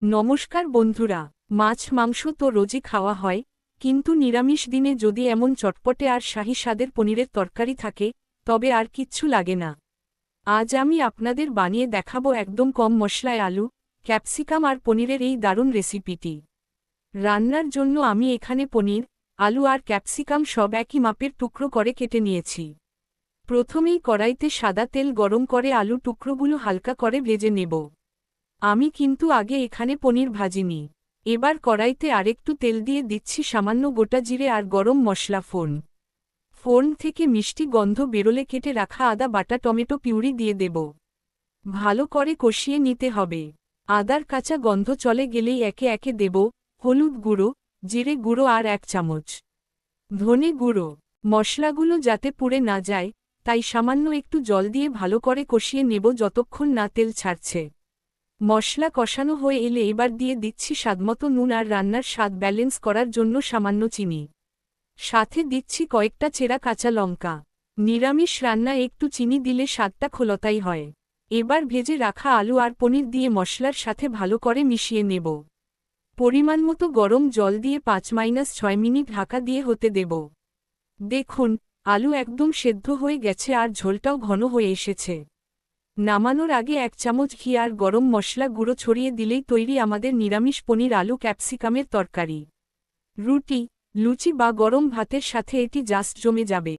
নমস্কার বন্ধুরা। মাছ মাংস তো রোজই খাওয়া হয়, কিন্তু নিরামিষ দিনে যদি এমন চটপটে আর শাহী স্বাদের পনিরের তরকারি থাকে, তবে আর কিচ্ছু লাগে না। আজ আমি আপনাদের বানিয়ে দেখাবো একদম কম মশলায় আলু, ক্যাপসিকাম আর পনিরের এই দারুণ রেসিপিটি। রান্নার জন্য আমি এখানে পনির, আলু আর ক্যাপসিকাম সব একই মাপের টুকরো করে কেটে নিয়েছি। প্রথমেই কড়াইতে সাদা তেল গরম করে আলু টুকরোগুলো হালকা করে ভেজে নেব। আমি কিন্তু আগে এখানে পনির ভাজিনি। এবার কড়াইতে আরেকটু তেল দিয়ে দিচ্ছি সামান্য গোটা জিরে আর গরম মশলা ফোড়ন থেকে মিষ্টি গন্ধ বেরোলে কেটে রাখা আদা বাটা টমেটো পিউরি দিয়ে দেব। ভালো করে কষিয়ে নিতে হবে। আদার কাঁচা গন্ধ চলে গেলেই একে একে দেব হলুদ গুঁড়ো, জিরে গুঁড়ো আর 1 চামচ ধনে গুঁড়ো। মশলাগুলো যাতে পুড়ে না যায়, তাই সামান্য একটু জল দিয়ে ভালো করে কষিয়ে নেব যতক্ষণ না তেল ছাড়ছে। মশলা কষানো হয়ে এলে এবার দিয়ে দিচ্ছি স্বাদমতো নুন আর রান্নার স্বাদ ব্যালেন্স করার জন্য সামান্য চিনি। সাথে দিচ্ছি কয়েকটা চেরা কাঁচা লঙ্কা। নিরামিষ রান্না একটু চিনি দিলে স্বাদটা খোলতাই হয়। এবার ভেজে রাখা আলু আর পনির দিয়ে মশলার সাথে ভালো করে মিশিয়ে নেব। পরিমাণমতো গরম জল দিয়ে 5-6 মিনিট ঢাকা দিয়ে হতে দেব। দেখুন, আলু একদম সেদ্ধ হয়ে গেছে আর ঝোলটাও ঘন হয়ে এসেছে। নামানোর আগে 1 চামচ ঘি আর গরম মশলা গুঁড়ো ছড়িয়ে দিলেই তৈরি আমাদের নিরামিষ পনির আলু ক্যাপসিকামের তরকারি। রুটি, লুচি বা গরম ভাতের সাথে এটি জাস্ট জমে যাবে।